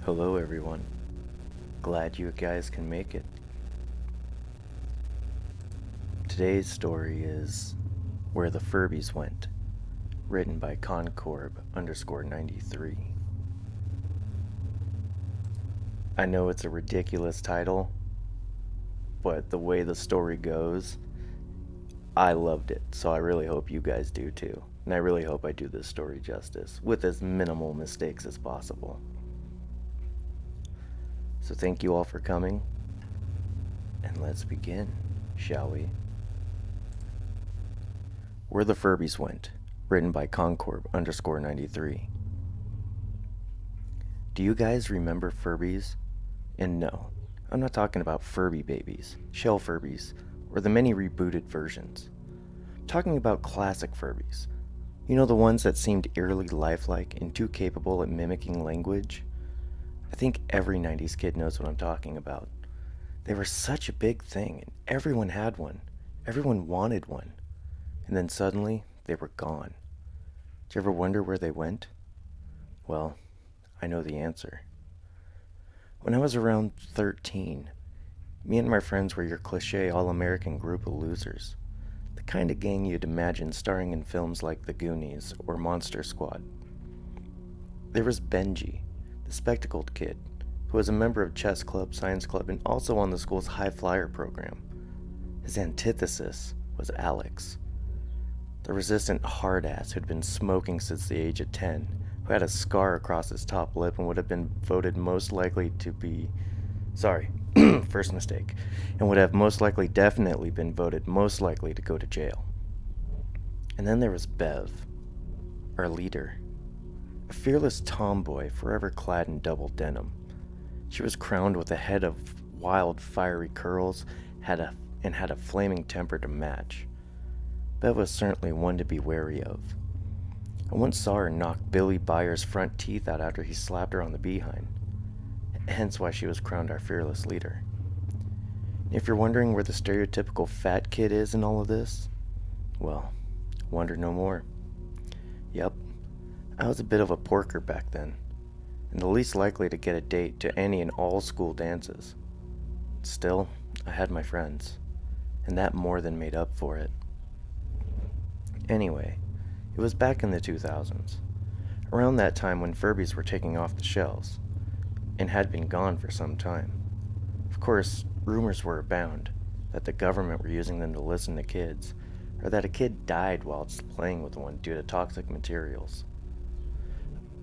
Hello everyone. Glad you guys can make it. Today's story is Where the Furbies Went, written by Concorb_93. I know it's a ridiculous title, but the way the story goes, I loved it, so I really hope you guys do too. And I really hope I do this story justice, with as minimal mistakes as possible. So thank you all for coming, and let's begin, shall we? Where the Furbies Went, written by Concorb_93. Do you guys remember Furbies? And no, I'm not talking about Furby babies, shell Furbies, or the many rebooted versions. I'm talking about classic Furbies. You know, the ones that seemed eerily lifelike and too capable at mimicking language? I think every 90s kid knows what I'm talking about. They were such a big thing, and everyone had one. Everyone wanted one. And then suddenly, they were gone. Did you ever wonder where they went? Well, I know the answer. When I was around 13, me and my friends were your cliché all-American group of losers. The kind of gang you'd imagine starring in films like The Goonies or Monster Squad. There was Benji, the spectacled kid, who was a member of chess club, science club, and also on the school's high flyer program. His antithesis was Alex, the resistant hard-ass who'd been smoking since the age of 10, who had a scar across his top lip and would have been voted most likely to be... first mistake. And would have most likely definitely been voted most likely to go to jail. And then there was Bev, our leader. A fearless tomboy forever clad in double denim. She was crowned with a head of wild fiery curls and had a flaming temper to match. Bev was certainly one to be wary of. I once saw her knock Billy Byers' front teeth out after he slapped her on the behind. Hence why she was crowned our fearless leader. If you're wondering where the stereotypical fat kid is in all of this, well, wonder no more. Yep, I was a bit of a porker back then, and the least likely to get a date to any and all school dances. Still, I had my friends, and that more than made up for it. Anyway, it was back in the 2000s, around that time when Furbies were taking off the shelves, and had been gone for some time. Of course, rumors were abound that the government were using them to listen to kids, or that a kid died whilst playing with one due to toxic materials.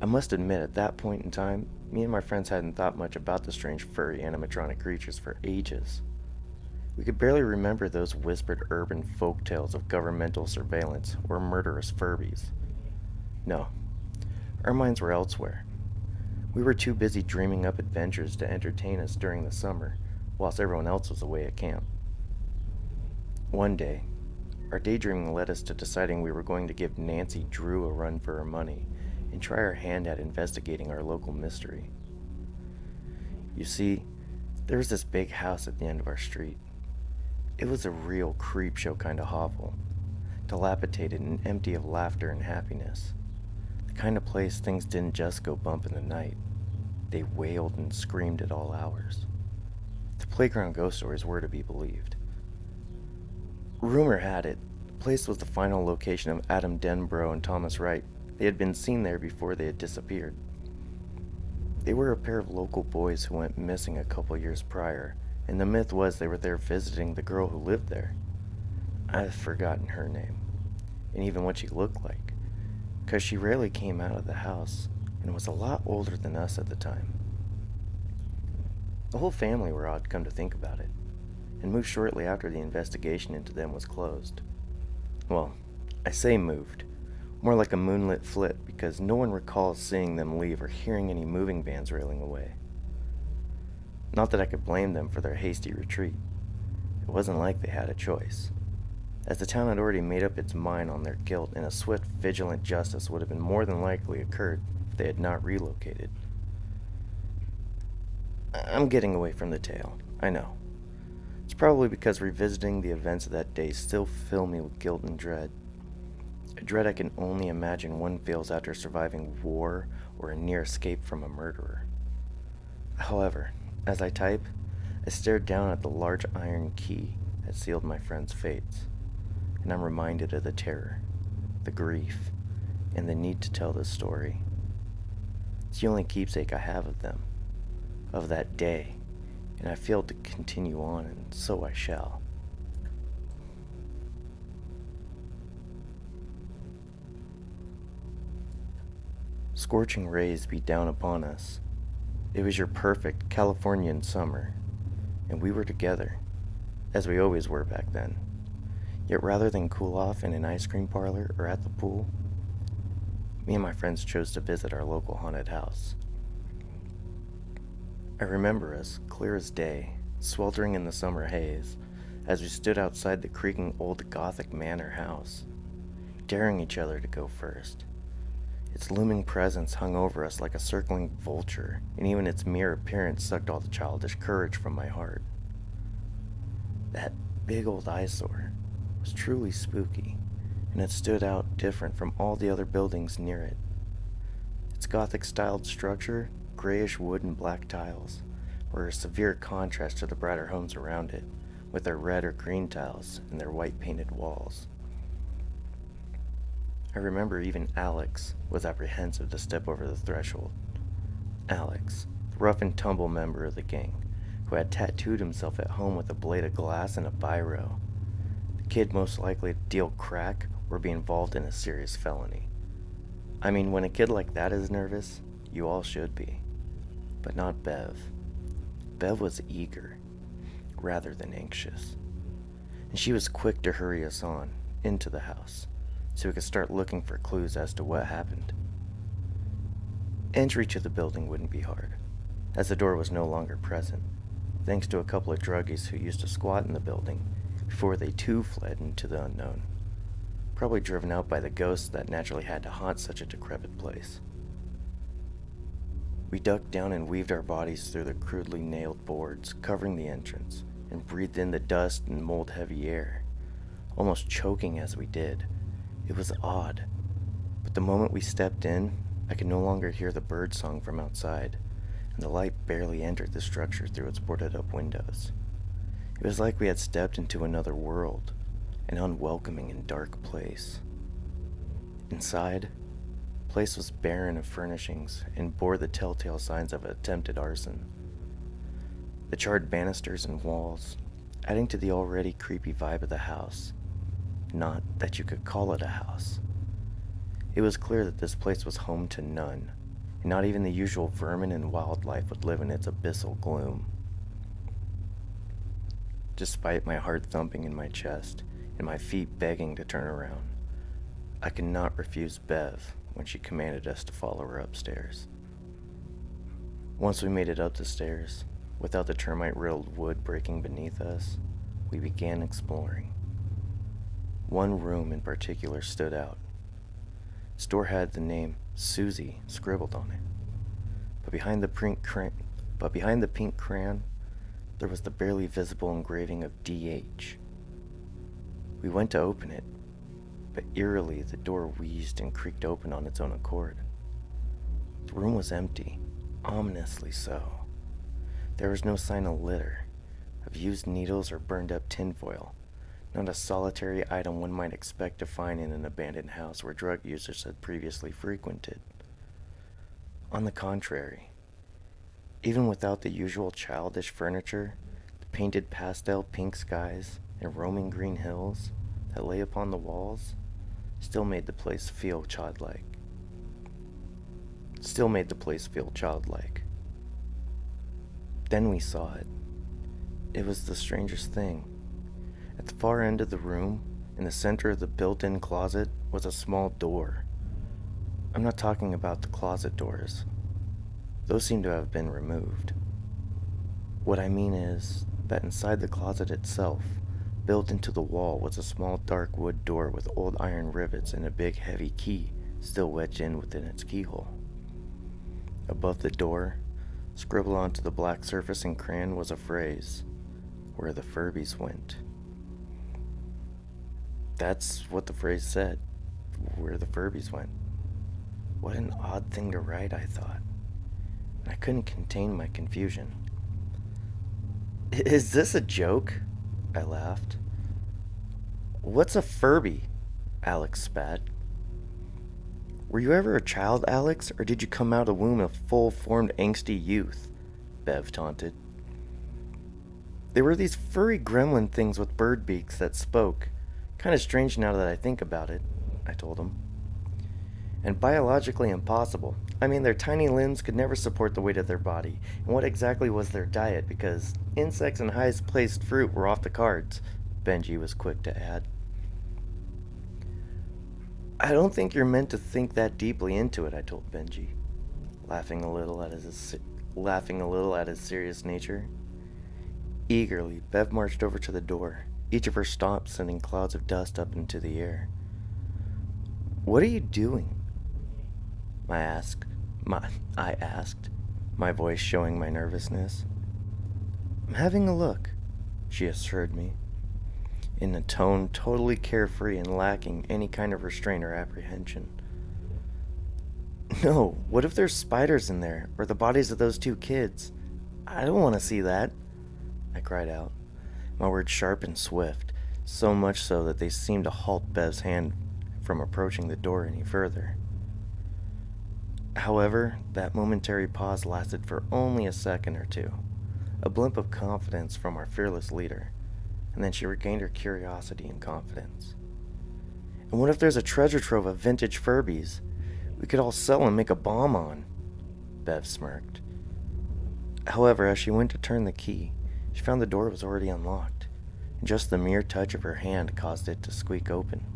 I must admit, at that point in time, me and my friends hadn't thought much about the strange furry animatronic creatures for ages. We could barely remember those whispered urban folk tales of governmental surveillance or murderous Furbies. No, our minds were elsewhere. We were too busy dreaming up adventures to entertain us during the summer, whilst everyone else was away at camp. One day, our daydreaming led us to deciding we were going to give Nancy Drew a run for her money and try our hand at investigating our local mystery. You see, there was this big house at the end of our street. It was a real creep show kind of hovel, dilapidated and empty of laughter and happiness. The kind of place things didn't just go bump in the night. They wailed and screamed at all hours. The playground ghost stories were to be believed. Rumor had it, the place was the final location of Adam Denbrough and Thomas Wright. They had been seen there before they had disappeared. They were a pair of local boys who went missing a couple years prior, and the myth was they were there visiting the girl who lived there. I've forgotten her name, and even what she looked like, because she rarely came out of the house and was a lot older than us at the time. The whole family were odd, come to think about it, and moved shortly after the investigation into them was closed. Well, I say moved, more like a moonlit flip, because no one recalls seeing them leave or hearing any moving vans railing away. Not that I could blame them for their hasty retreat. It wasn't like they had a choice, as the town had already made up its mind on their guilt, and a swift, vigilant justice would have been more than likely occurred if they had not relocated. I'm getting away from the tale, I know. It's probably because revisiting the events of that day still fill me with guilt and dread. A dread I can only imagine one feels after surviving war or a near escape from a murderer. However, as I type, I stare down at the large iron key that sealed my friend's fates, and I'm reminded of the terror, the grief, and the need to tell this story. It's the only keepsake I have of them, of that day, and I failed to continue on, and so I shall. Scorching rays beat down upon us. It was your perfect Californian summer, and we were together, as we always were back then. Yet rather than cool off in an ice cream parlor or at the pool, me and my friends chose to visit our local haunted house. I remember us, clear as day, sweltering in the summer haze, as we stood outside the creaking old Gothic manor house, daring each other to go first. Its looming presence hung over us like a circling vulture, and even its mere appearance sucked all the childish courage from my heart. That big old eyesore was truly spooky, and it stood out different from all the other buildings near it. Its Gothic-styled structure, grayish wood and black tiles, were a severe contrast to the brighter homes around it, with their red or green tiles and their white painted walls. I remember even Alex was apprehensive to step over the threshold. Alex, the rough and tumble member of the gang, who had tattooed himself at home with a blade of glass and a biro. The kid most likely to deal crack or be involved in a serious felony. I mean, when a kid like that is nervous, you all should be. But not Bev. Bev was eager, rather than anxious. And she was quick to hurry us on, into the house, so we could start looking for clues as to what happened. Entry to the building wouldn't be hard, as the door was no longer present, thanks to a couple of druggies who used to squat in the building before they too fled into the unknown, probably driven out by the ghosts that naturally had to haunt such a decrepit place. We ducked down and weaved our bodies through the crudely nailed boards covering the entrance, and breathed in the dust and mold-heavy air, almost choking as we did. It was odd, but the moment we stepped in, I could no longer hear the bird song from outside, and the light barely entered the structure through its boarded-up windows. It was like we had stepped into another world, an unwelcoming and dark place. Inside, the place was barren of furnishings and bore the telltale signs of attempted arson. The charred banisters and walls, adding to the already creepy vibe of the house. Not that you could call it a house. It was clear that this place was home to none, and not even the usual vermin and wildlife would live in its abyssal gloom. Despite my heart thumping in my chest and my feet begging to turn around, I could not refuse Bev when she commanded us to follow her upstairs. Once we made it up the stairs, without the termite-riddled wood breaking beneath us, we began exploring. One room in particular stood out. Its door had the name Susie scribbled on it, but behind the pink crayon, there was the barely visible engraving of DH. We went to open it, but eerily the door wheezed and creaked open on its own accord. The room was empty, ominously so. There was no sign of litter, of used needles or burned-up tinfoil. Not a solitary item one might expect to find in an abandoned house where drug users had previously frequented. On the contrary, even without the usual childish furniture, the painted pastel pink skies and roaming green hills that lay upon the walls still made the place feel childlike. Then we saw it. It was the strangest thing. At the far end of the room, in the center of the built-in closet, was a small door. I'm not talking about the closet doors. Those seem to have been removed. What I mean is that inside the closet itself, built into the wall, was a small dark wood door with old iron rivets and a big heavy key still wedged in within its keyhole. Above the door, scribbled onto the black surface in crayon, was a phrase, "Where the Furbies went." That's what the phrase said, "Where the Furbies went." What an odd thing to write, I thought. and I couldn't contain my confusion. Is this a joke? I laughed. What's a Furby? Alex spat. Were you ever a child, Alex, or did you come out of the womb a full-formed angsty youth? Bev taunted. They were these furry gremlin things with bird beaks that spoke. Kind of strange now that I think about it, I told him. And biologically impossible. I mean, their tiny limbs could never support the weight of their body. And what exactly was their diet? Because insects and highest placed fruit were off the cards, Benji was quick to add. I don't think you're meant to think that deeply into it, I told Benji, laughing a little at his serious nature. Eagerly, Bev marched over to the door, each of her stomps sending clouds of dust up into the air. What are you doing? I asked, my voice showing my nervousness. I'm having a look, she assured me, in a tone totally carefree and lacking any kind of restraint or apprehension. No, what if there's spiders in there, or the bodies of those two kids? I don't want to see that, I cried out, my words sharp and swift, so much so that they seemed to halt Bev's hand from approaching the door any further. However, that momentary pause lasted for only a second or two, a blimp of confidence from our fearless leader, and then she regained her curiosity and confidence. And what if there's a treasure trove of vintage Furbies we could all sell and make a bomb on? Bev smirked. However, as she went to turn the key, she found the door was already unlocked, and just the mere touch of her hand caused it to squeak open.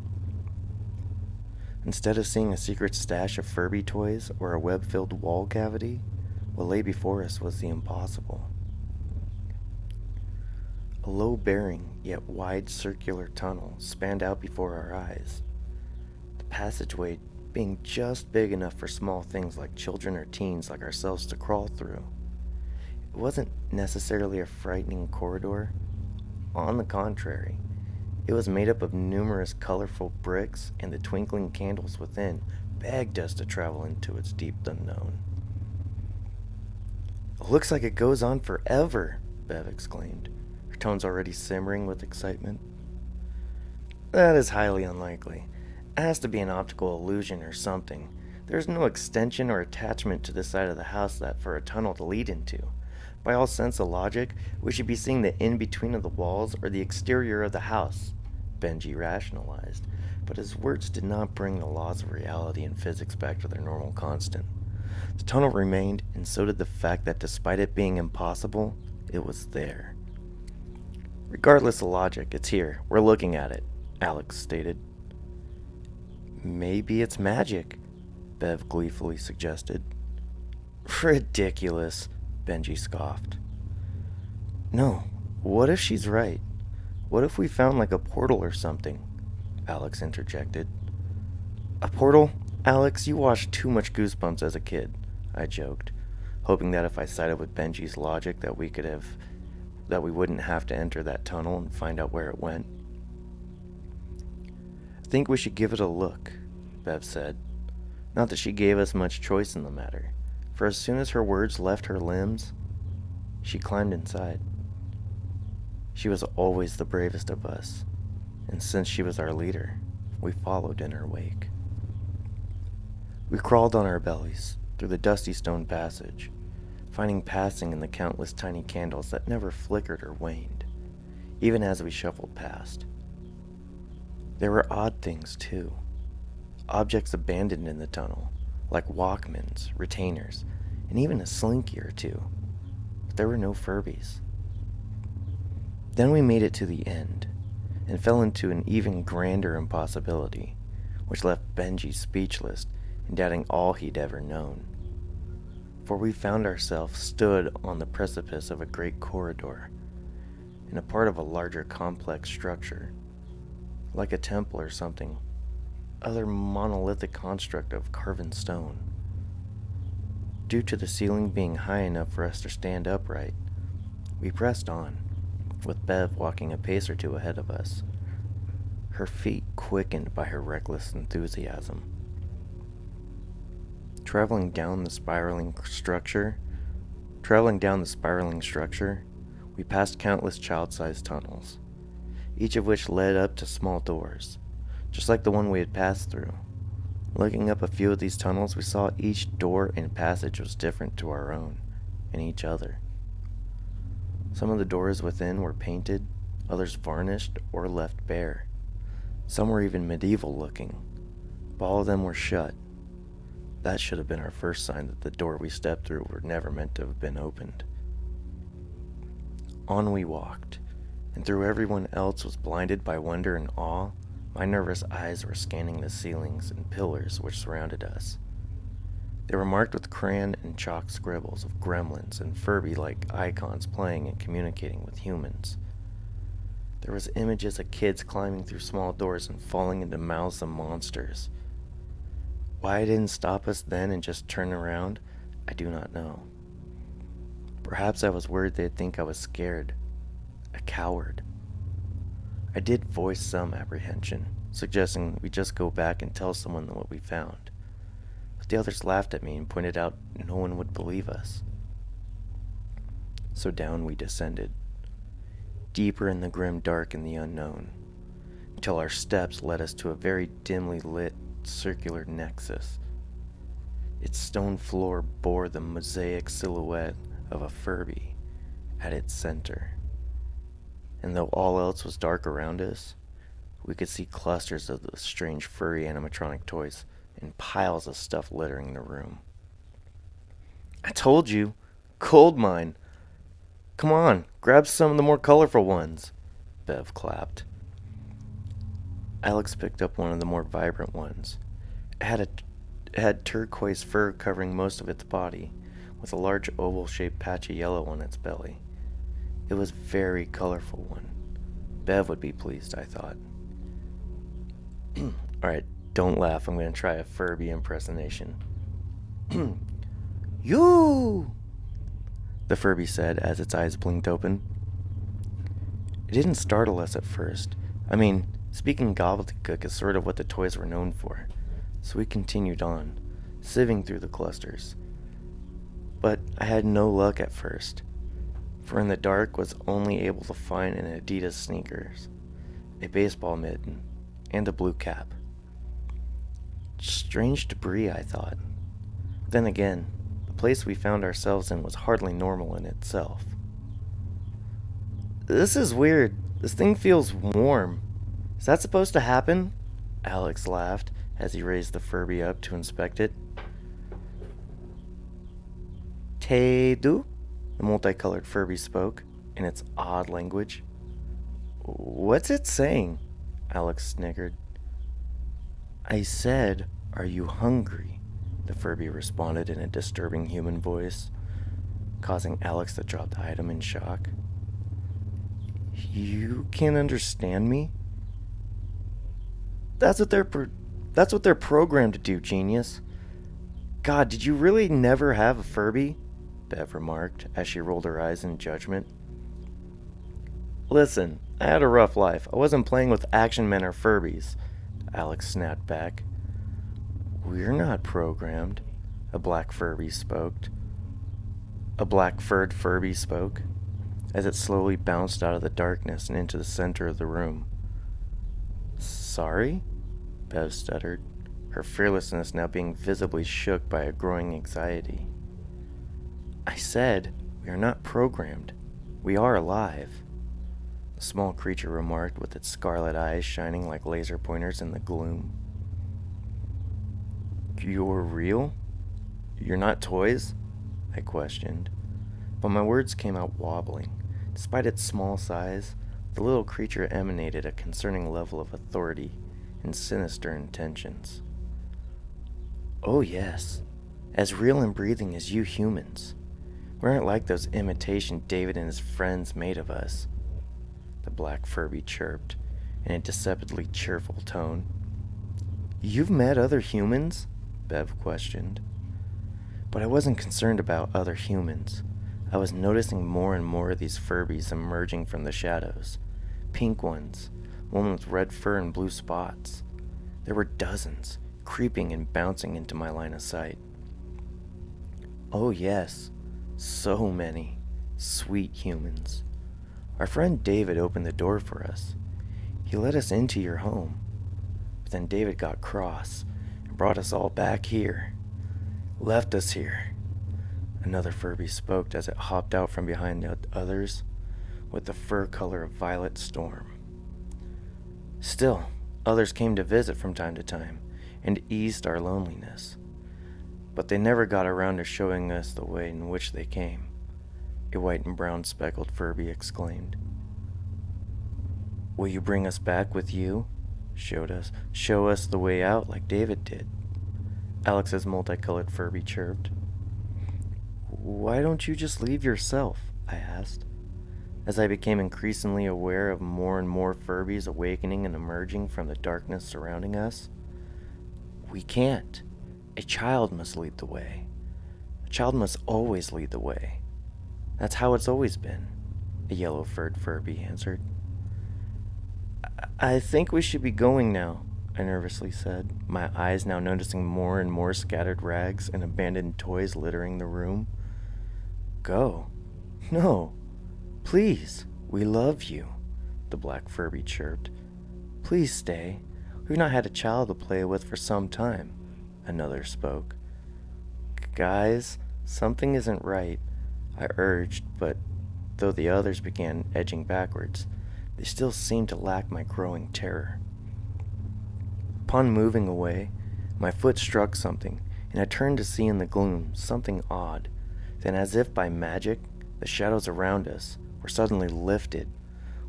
Instead of seeing a secret stash of Furby toys or a web-filled wall cavity, what lay before us was the impossible. A low-bearing, yet wide circular tunnel spanned out before our eyes, the passageway being just big enough for small things like children or teens like ourselves to crawl through. It wasn't necessarily a frightening corridor. On the contrary, it was made up of numerous colorful bricks, and the twinkling candles within begged us to travel into its deep unknown. It looks like it goes on forever, Bev exclaimed, her tones already simmering with excitement. That is highly unlikely. It has to be an optical illusion or something. There's no extension or attachment to this side of the house that for a tunnel to lead into. By all sense of logic, we should be seeing the in-between of the walls or the exterior of the house, Benji rationalized, but his words did not bring the laws of reality and physics back to their normal constant. The tunnel remained, and so did the fact that despite it being impossible, it was there. Regardless of logic, it's here. We're looking at it, Alex stated. Maybe it's magic, Bev gleefully suggested. Ridiculous, Benji scoffed. No, what if she's right? What if we found like a portal or something? Alex interjected. A portal? Alex, you watched too much Goosebumps as a kid, I joked, hoping that if I sided with Benji's logic that we wouldn't have to enter that tunnel and find out where it went. I think we should give it a look, Bev said. Not that she gave us much choice in the matter, for as soon as her words left her limbs, she climbed inside. She was always the bravest of us, and since she was our leader, we followed in her wake. We crawled on our bellies through the dusty stone passage, finding passing in the countless tiny candles that never flickered or waned, even as we shuffled past. There were odd things, too. Objects abandoned in the tunnel, like Walkmans, retainers, and even a slinky or two. But there were no Furbies. Then we made it to the end, and fell into an even grander impossibility, which left Benji speechless and doubting all he'd ever known. For we found ourselves stood on the precipice of a great corridor, in a part of a larger complex structure, like a temple or something, other monolithic construct of carven stone. Due to the ceiling being high enough for us to stand upright, we pressed on, with Bev walking a pace or two ahead of us, her feet quickened by her reckless enthusiasm. Traveling down the spiraling structure, Traveling down the spiraling structure, we passed countless child-sized tunnels, each of which led up to small doors, just like the one we had passed through. Looking up a few of these tunnels, we saw each door and passage was different to our own and each other. Some of the doors within were painted, others varnished or left bare. Some were even medieval looking, but all of them were shut. That should have been our first sign that the door we stepped through were never meant to have been opened. On we walked, and though everyone else was blinded by wonder and awe, my nervous eyes were scanning the ceilings and pillars which surrounded us. They were marked with crayon and chalk scribbles of gremlins and Furby-like icons playing and communicating with humans. There was images of kids climbing through small doors and falling into mouths of monsters. Why I didn't stop us then and just turn around, I do not know. Perhaps I was worried they'd think I was scared, a coward. I did voice some apprehension, suggesting we just go back and tell someone what we found. But the others laughed at me and pointed out no one would believe us. So down we descended, deeper in the grim dark and the unknown, until our steps led us to a very dimly lit circular nexus. Its stone floor bore the mosaic silhouette of a Furby at its center. And though all else was dark around us, we could see clusters of the strange furry animatronic toys and piles of stuff littering the room. I told you, gold mine. Come on, grab some of the more colorful ones, Bev clapped. Alex picked up one of the more vibrant ones. It had turquoise fur covering most of its body, with a large oval-shaped patch of yellow on its belly. It was a very colorful one. Bev would be pleased, I thought. Alright, don't laugh. I'm going to try a Furby impersonation. You! The Furby said as its eyes blinked open. It didn't startle us at first. I mean, speaking gobbledygook is sort of what the toys were known for. So we continued on, sieving through the clusters. But I had no luck at first, for in the dark was only able to find an Adidas sneakers, a baseball mitten, and a blue cap. Strange debris, I thought. Then again, the place we found ourselves in was hardly normal in itself. This is weird. This thing feels warm. Is that supposed to happen? Alex laughed as he raised the Furby up to inspect it. Te do? The multicolored Furby spoke, in its odd language. What's it saying? Alex sniggered. I said, are you hungry? The Furby responded in a disturbing human voice, causing Alex to drop the item in shock. You can't understand me? That's what they're programmed to do, genius. God, did you really never have a Furby? Bev remarked as she rolled her eyes in judgment. Listen, I had a rough life. I wasn't playing with action men or Furbies, Alex snapped back. We're not programmed, a black-furred Furby spoke, as it slowly bounced out of the darkness and into the center of the room. Sorry? Bev stuttered, her fearlessness now being visibly shook by a growing anxiety. I said, we are not programmed. We are alive, the small creature remarked with its scarlet eyes shining like laser pointers in the gloom. You're real? You're not toys? I questioned, but my words came out wobbling. Despite its small size, the little creature emanated a concerning level of authority and sinister intentions. Oh yes, as real and breathing as you humans. We aren't like those imitation David and his friends made of us, the black Furby chirped in a deceptively cheerful tone. You've met other humans? Bev questioned. But I wasn't concerned about other humans. I was noticing more and more of these Furbies emerging from the shadows. Pink ones, one with red fur and blue spots. There were dozens, creeping and bouncing into my line of sight. Oh yes, So many sweet humans. Our friend David opened the door for us. He let us into your home. But then David got cross and brought us all back here. Left us here. Another Furby spoke as it hopped out from behind the others with the fur color of Violet Storm. Still, others came to visit from time to time and eased our loneliness. But they never got around to showing us the way in which they came, a white and brown speckled Furby exclaimed. Will you bring us back with you? Show us the way out like David did. Alex's multicolored Furby chirped. Why don't you just leave yourself? I asked, as I became increasingly aware of more and more Furbies awakening and emerging from the darkness surrounding us. We can't. A child must lead the way. A child must always lead the way. That's how it's always been, a yellow-furred Furby answered. I think we should be going now, I nervously said, my eyes now noticing more and more scattered rags and abandoned toys littering the room. Go. No. Please. We love you, the black Furby chirped. Please stay. We've not had a child to play with for some time, another spoke. Guys, something isn't right, I urged, but though the others began edging backwards, they still seemed to lack my growing terror. Upon moving away, my foot struck something, and I turned to see in the gloom something odd. Then, as if by magic, the shadows around us were suddenly lifted,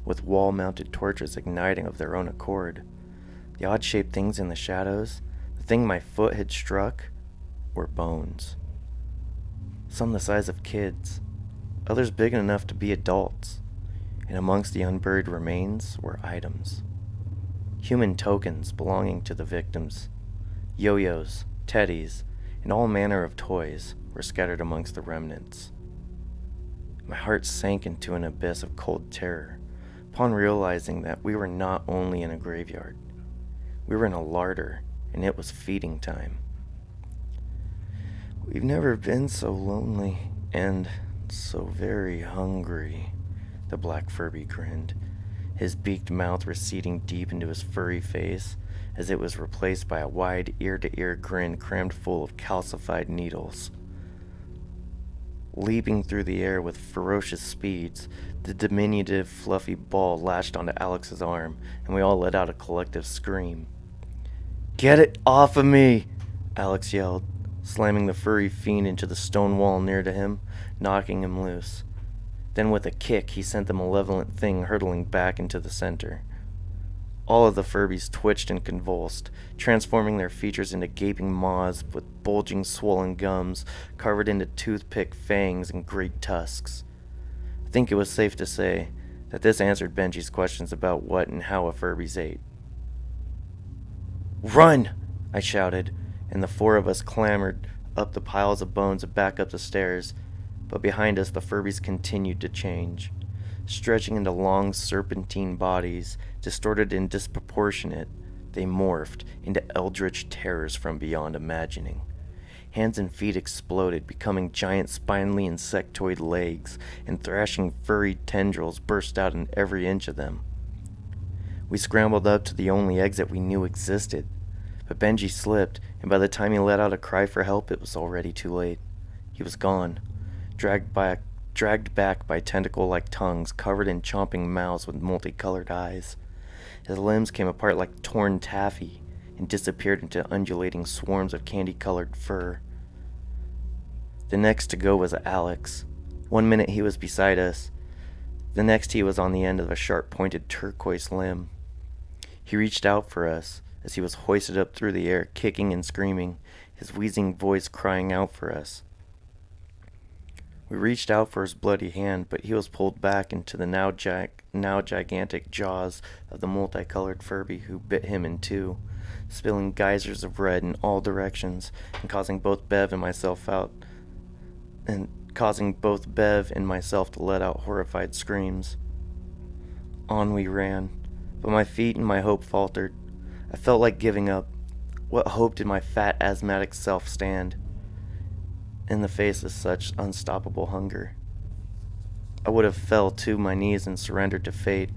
with wall-mounted torches igniting of their own accord. The odd-shaped things in the shadows, the thing my foot had struck, were bones. Some the size of kids, others big enough to be adults, and amongst the unburied remains were items. Human tokens belonging to the victims. Yo-yos, teddies, and all manner of toys were scattered amongst the remnants. My heart sank into an abyss of cold terror upon realizing that we were not only in a graveyard. We were in a larder, and it was feeding time. We've never been so lonely and so very hungry, the black Furby grinned, his beaked mouth receding deep into his furry face as it was replaced by a wide ear-to-ear grin crammed full of calcified needles. Leaping through the air with ferocious speeds, the diminutive, fluffy ball latched onto Alex's arm, and we all let out a collective scream. Get it off of me! Alex yelled, slamming the furry fiend into the stone wall near to him, knocking him loose. Then with a kick, he sent the malevolent thing hurtling back into the center. All of the Furbies twitched and convulsed, transforming their features into gaping maws with bulging, swollen gums carved into toothpick fangs and great tusks. I think it was safe to say that this answered Benji's questions about what and how a Furbies ate. Run! I shouted, and the four of us clambered up the piles of bones and back up the stairs, but behind us the Furbies continued to change. Stretching into long serpentine bodies, distorted and disproportionate, they morphed into eldritch terrors from beyond imagining. Hands and feet exploded, becoming giant spinally insectoid legs, and thrashing furry tendrils burst out in every inch of them. We scrambled up to the only exit we knew existed, but Benji slipped, and by the time he let out a cry for help, it was already too late. He was gone, dragged back by tentacle-like tongues covered in chomping mouths with multicolored eyes. His limbs came apart like torn taffy and disappeared into undulating swarms of candy-colored fur. The next to go was Alex. 1 minute he was beside us. The next he was on the end of a sharp-pointed turquoise limb. He reached out for us as he was hoisted up through the air, kicking and screaming, his wheezing voice crying out for us. We reached out for his bloody hand, but he was pulled back into the now gigantic jaws of the multicolored Furby who bit him in two, spilling geysers of red in all directions and causing both Bev and myself to let out horrified screams. On we ran, but my feet and my hope faltered. I felt like giving up. What hope did my fat asthmatic self stand? in the face of such unstoppable hunger. I would have fell to my knees and surrendered to fate,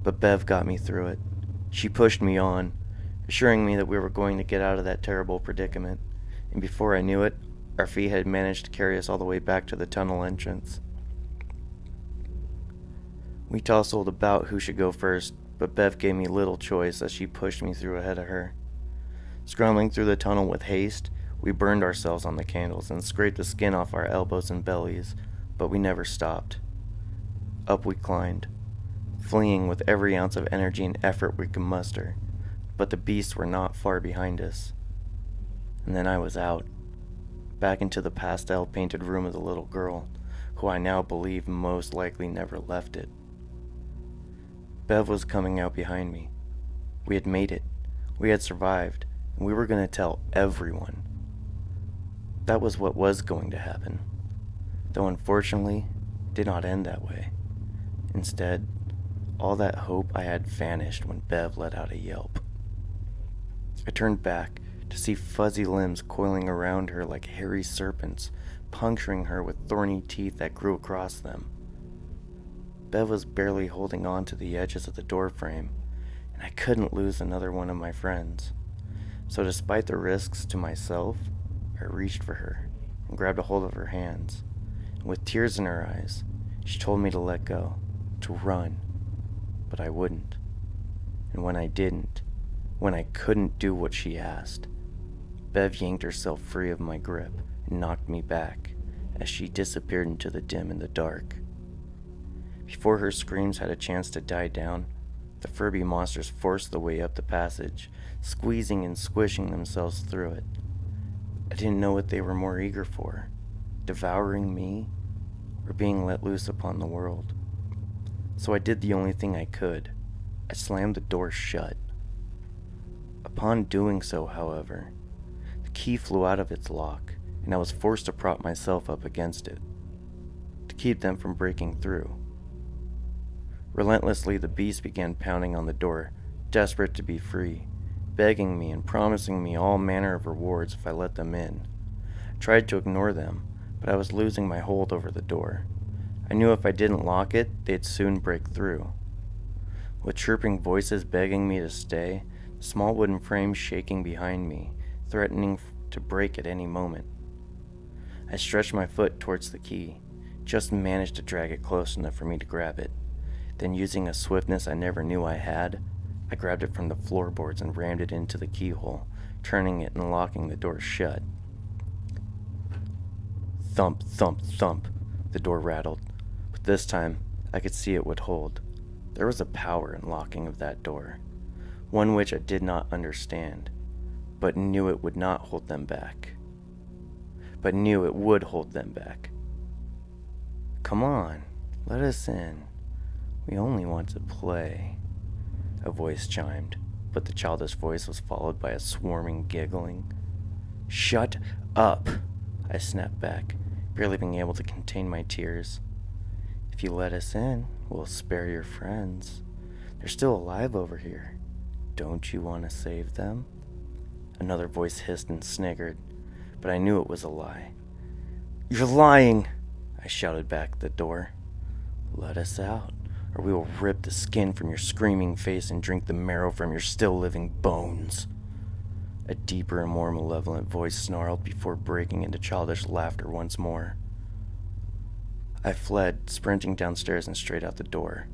but Bev got me through it. She pushed me on, assuring me that we were going to get out of that terrible predicament, and before I knew it, our feet had managed to carry us all the way back to the tunnel entrance. We tussled about who should go first, but Bev gave me little choice as she pushed me through ahead of her. Scrambling through the tunnel with haste, we burned ourselves on the candles and scraped the skin off our elbows and bellies, but we never stopped. Up we climbed, fleeing with every ounce of energy and effort we could muster, but the beasts were not far behind us. And then I was out, back into the pastel-painted room of the little girl, who I now believe most likely never left it. Bev was coming out behind me. We had made it. We had survived, and we were going to tell everyone. That was what was going to happen, though unfortunately, it did not end that way. Instead, all that hope I had vanished when Bev let out a yelp. I turned back to see fuzzy limbs coiling around her like hairy serpents, puncturing her with thorny teeth that grew across them. Bev was barely holding on to the edges of the doorframe, and I couldn't lose another one of my friends. So despite the risks to myself, I reached for her and grabbed a hold of her hands. And with tears in her eyes, she told me to let go, to run, but I wouldn't. And when I didn't, when I couldn't do what she asked, Bev yanked herself free of my grip and knocked me back as she disappeared into the dim and the dark. Before her screams had a chance to die down, the Furby monsters forced their way up the passage, squeezing and squishing themselves through it. I didn't know what they were more eager for, devouring me or being let loose upon the world. So I did the only thing I could. I slammed the door shut. Upon doing so, however, the key flew out of its lock, and I was forced to prop myself up against it, to keep them from breaking through. Relentlessly, the beast began pounding on the door, desperate to be free, begging me and promising me all manner of rewards if I let them in. I tried to ignore them, but I was losing my hold over the door. I knew if I didn't lock it, they'd soon break through. With chirping voices begging me to stay, the small wooden frame shaking behind me, threatening to break at any moment. I stretched my foot towards the key, just managed to drag it close enough for me to grab it. Then, using a swiftness I never knew I had, I grabbed it from the floorboards and rammed it into the keyhole, turning it and locking the door shut. Thump, thump, thump, the door rattled, but this time I could see it would hold. There was a power in locking of that door, one which I did not understand, but knew it would not hold them back. But knew it would hold them back. Come on, let us in. We only want to play, a voice chimed, but the childish voice was followed by a swarming giggling. Shut up, I snapped back, barely being able to contain my tears. If you let us in, we'll spare your friends. They're still alive over here. Don't you want to save them? Another voice hissed and sniggered, but I knew it was a lie. You're lying, I shouted back at the door. Let us out, or we will rip the skin from your screaming face and drink the marrow from your still living bones. A deeper and more malevolent voice snarled before breaking into childish laughter once more. I fled, sprinting downstairs and straight out the door,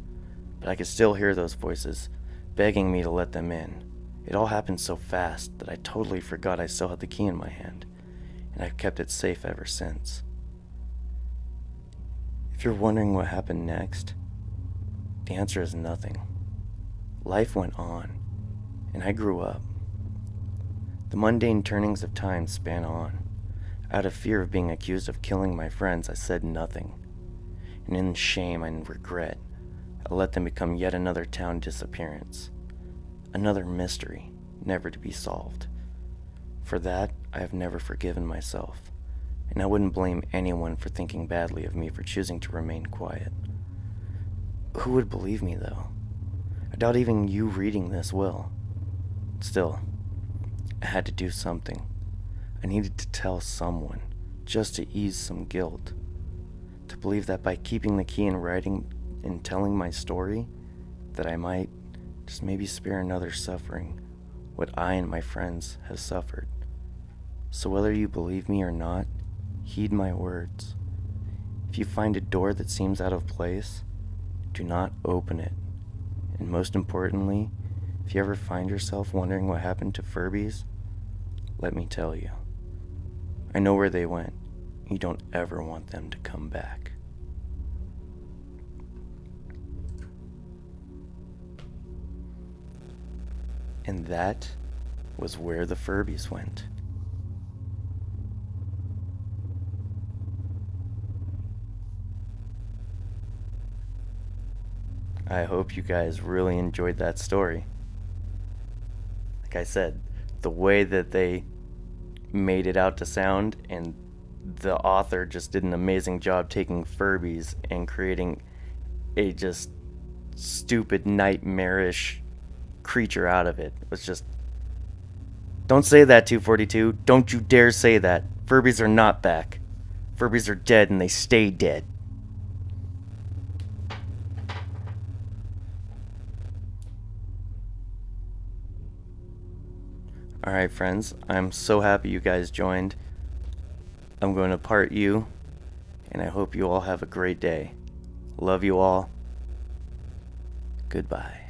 but I could still hear those voices, begging me to let them in. It all happened so fast that I totally forgot I still had the key in my hand, and I've kept it safe ever since. If you're wondering what happened next, the answer is nothing. Life went on, and I grew up. The mundane turnings of time span on. Out of fear of being accused of killing my friends, I said nothing. And in shame and regret, I let them become yet another town disappearance. Another mystery, never to be solved. For that, I have never forgiven myself, and I wouldn't blame anyone for thinking badly of me for choosing to remain quiet. Who would believe me, though? I doubt even you reading this will. Still, I had to do something. I needed to tell someone, just to ease some guilt. To believe that by keeping the key in writing and telling my story, that I might just maybe spare another suffering what I and my friends have suffered. So whether you believe me or not, heed my words. If you find a door that seems out of place, do not open it. And most importantly, if you ever find yourself wondering what happened to Furbies, let me tell you. I know where they went. You don't ever want them to come back. And that was where the Furbies went. I hope you guys really enjoyed that story. Like I said, the way that they made it out to sound, and the author just did an amazing job taking Furbies and creating a just stupid, nightmarish creature out of it. It was just... Don't say that, 242. Don't you dare say that. Furbies are not back. Furbies are dead, and they stay dead. Alright, friends, I'm so happy you guys joined. I'm going to part you, and I hope you all have a great day. Love you all. Goodbye.